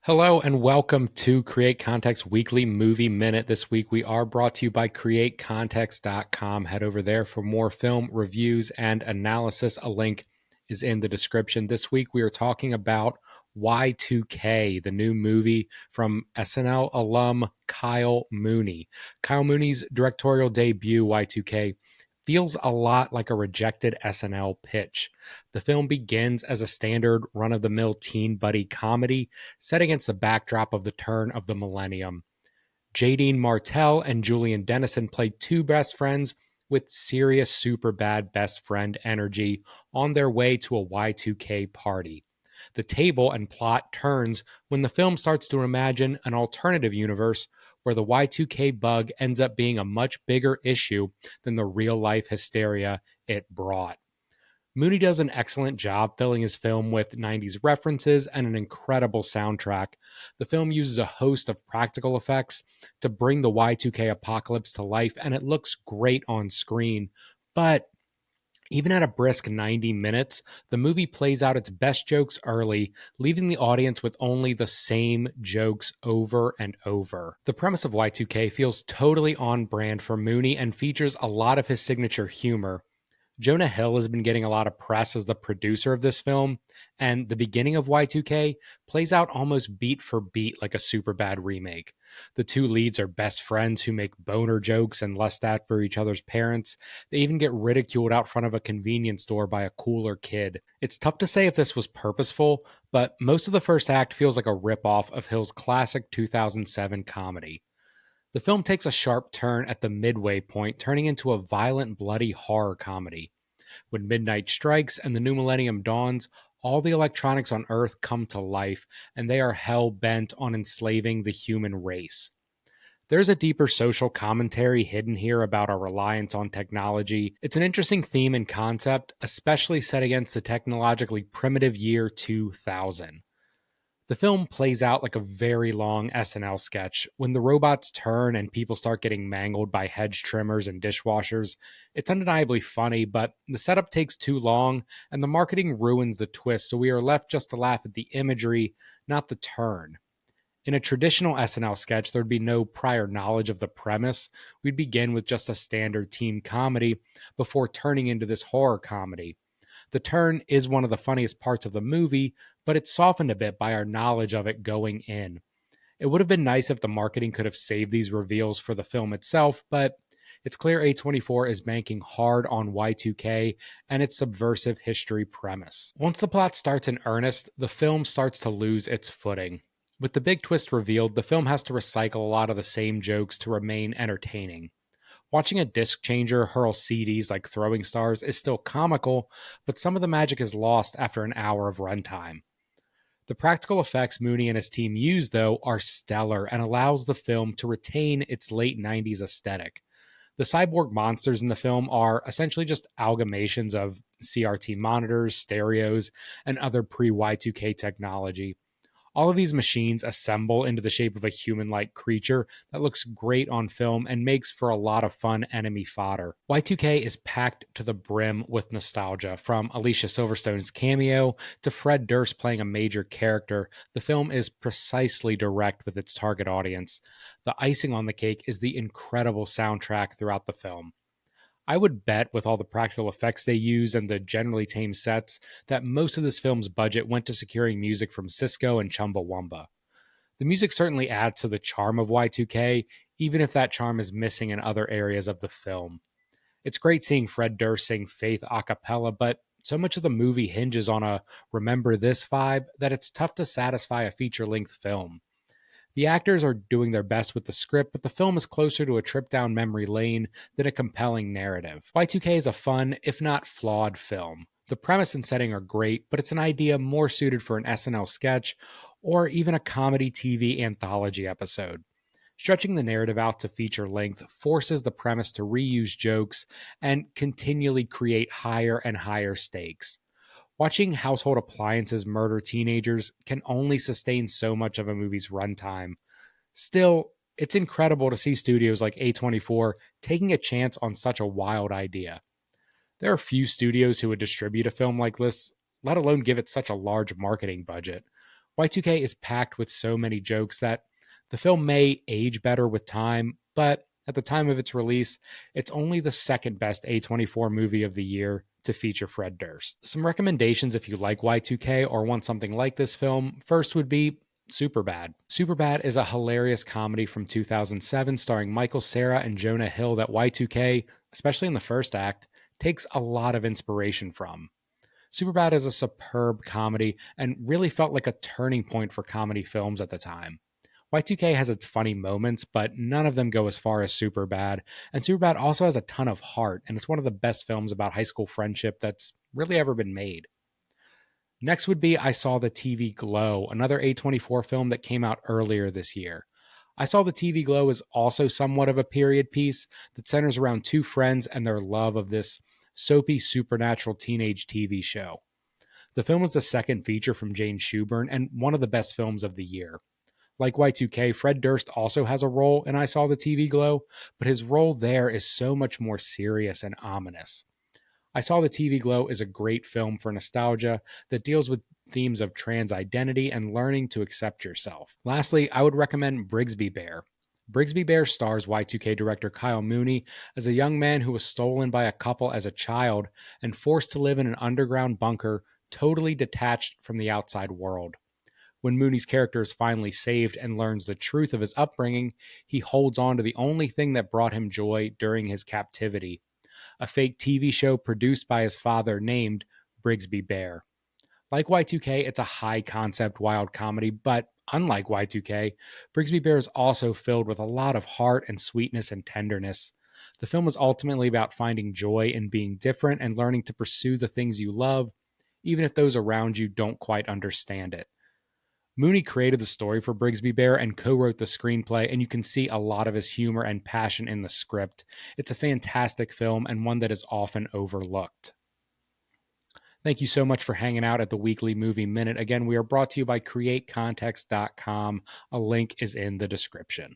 Hello and welcome to Create Context Weekly Movie Minute. This week we are brought to you by CreateContext.com. Head over there for more film reviews and analysis. A link is in the description. This week we are talking about Y2K, the new movie from SNL alum Kyle Mooney. Kyle Mooney's directorial debut, Y2K, feels a lot like a rejected SNL pitch. The film begins as a standard run-of-the-mill teen buddy comedy set against the backdrop of the turn of the millennium. Jadine Martell and Julian Dennison play two best friends with serious superbad best friend energy on their way to a Y2K party. The table and plot turns when the film starts to imagine an alternative universe where the Y2K bug ends up being a much bigger issue than the real life hysteria it brought. Mooney does an excellent job filling his film with 90s references and an incredible soundtrack. The film uses a host of practical effects to bring the Y2K apocalypse to life, and it looks great on screen. But even at a brisk 90 minutes, the movie plays out its best jokes early, leaving the audience with only the same jokes over and over. The premise of Y2K feels totally on brand for Mooney and features a lot of his signature humor. Jonah Hill has been getting a lot of press as the producer of this film, and the beginning of Y2K plays out almost beat for beat like a Superbad remake. The two leads are best friends who make boner jokes and lust after each other's parents. They even get ridiculed out front of a convenience store by a cooler kid. It's tough to say if this was purposeful, but most of the first act feels like a ripoff of Hill's classic 2007 comedy. The film takes a sharp turn at the midway point, turning into a violent, bloody horror comedy. When midnight strikes and the new millennium dawns, all the electronics on Earth come to life, and they are hell bent on enslaving the human race. There's a deeper social commentary hidden here about our reliance on technology. It's an interesting theme and concept, especially set against the technologically primitive year 2000. The film plays out like a very long SNL sketch. When the robots turn and people start getting mangled by hedge trimmers and dishwashers, it's undeniably funny, but the setup takes too long and the marketing ruins the twist, so we are left just to laugh at the imagery, not the turn. In a traditional SNL sketch, there'd be no prior knowledge of the premise. We'd begin with just a standard teen comedy before turning into this horror comedy. The turn is one of the funniest parts of the movie, but it's softened a bit by our knowledge of it going in. It would have been nice if the marketing could have saved these reveals for the film itself, but it's clear A24 is banking hard on Y2K and its subversive history premise. Once the plot starts in earnest, the film starts to lose its footing. With the big twist revealed, the film has to recycle a lot of the same jokes to remain entertaining. Watching a disc changer hurl CDs like throwing stars is still comical, but some of the magic is lost after an hour of runtime. The practical effects Mooney and his team use, though, are stellar and allows the film to retain its late 90s aesthetic. The cyborg monsters in the film are essentially just amalgamations of CRT monitors, stereos, and other pre Y2K technology. All of these machines assemble into the shape of a human like creature that looks great on film and makes for a lot of fun enemy fodder. Y2K is packed to the brim with nostalgia. From Alicia Silverstone's cameo to Fred Durst playing a major character, the film is precisely direct with its target audience. The icing on the cake is the incredible soundtrack throughout the film. I would bet, with all the practical effects they use and the generally tame sets, that most of this film's budget went to securing music from Cisco and Chumbawamba. The music certainly adds to the charm of Y2K, even if that charm is missing in other areas of the film. It's great seeing Fred Durst sing Faith a cappella, but so much of the movie hinges on a remember this vibe that it's tough to satisfy a feature length film. The actors are doing their best with the script, but the film is closer to a trip down memory lane than a compelling narrative. Y2K is a fun, if not flawed, film. The premise and setting are great, but it's an idea more suited for an SNL sketch or even a comedy TV anthology episode. Stretching the narrative out to feature length forces the premise to reuse jokes and continually create higher and higher stakes. Watching household appliances murder teenagers can only sustain so much of a movie's runtime. Still, it's incredible to see studios like A24 taking a chance on such a wild idea. There are few studios who would distribute a film like this, let alone give it such a large marketing budget. Y2K is packed with so many jokes that the film may age better with time, but at the time of its release, it's only the second best A24 movie of the year to feature Fred Durst. Some recommendations if you like Y2K or want something like this film. First would be Superbad. Superbad is a hilarious comedy from 2007 starring Michael Cera and Jonah Hill that Y2K, especially in the first act, takes a lot of inspiration from. Superbad is a superb comedy and really felt like a turning point for comedy films at the time. Y2K has its funny moments, but none of them go as far as Superbad. And Superbad also has a ton of heart, and it's one of the best films about high school friendship that's really ever been made. Next would be I Saw the TV Glow, another A24 film that came out earlier this year. I Saw the TV Glow is also somewhat of a period piece that centers around two friends and their love of this soapy supernatural teenage TV show. The film was the second feature from Jane Shuburn and one of the best films of the year. Like Y2K, Fred Durst also has a role in I Saw the TV Glow, but his role there is so much more serious and ominous. I Saw the TV Glow is a great film for nostalgia that deals with themes of trans identity and learning to accept yourself. Lastly, I would recommend Brigsby Bear. Brigsby Bear stars Y2K director Kyle Mooney as a young man who was stolen by a couple as a child and forced to live in an underground bunker totally detached from the outside world. When Mooney's character is finally saved and learns the truth of his upbringing, he holds on to the only thing that brought him joy during his captivity, a fake TV show produced by his father named Brigsby Bear. Like Y2K, it's a high concept wild comedy, but unlike Y2K, Brigsby Bear is also filled with a lot of heart and sweetness and tenderness. The film is ultimately about finding joy in being different and learning to pursue the things you love, even if those around you don't quite understand it. Mooney created the story for Brigsby Bear and co-wrote the screenplay, and you can see a lot of his humor and passion in the script. It's a fantastic film and one that is often overlooked. Thank you so much for hanging out at the Weekly Movie Minute. Again, we are brought to you by CreateContext.com. A link is in the description.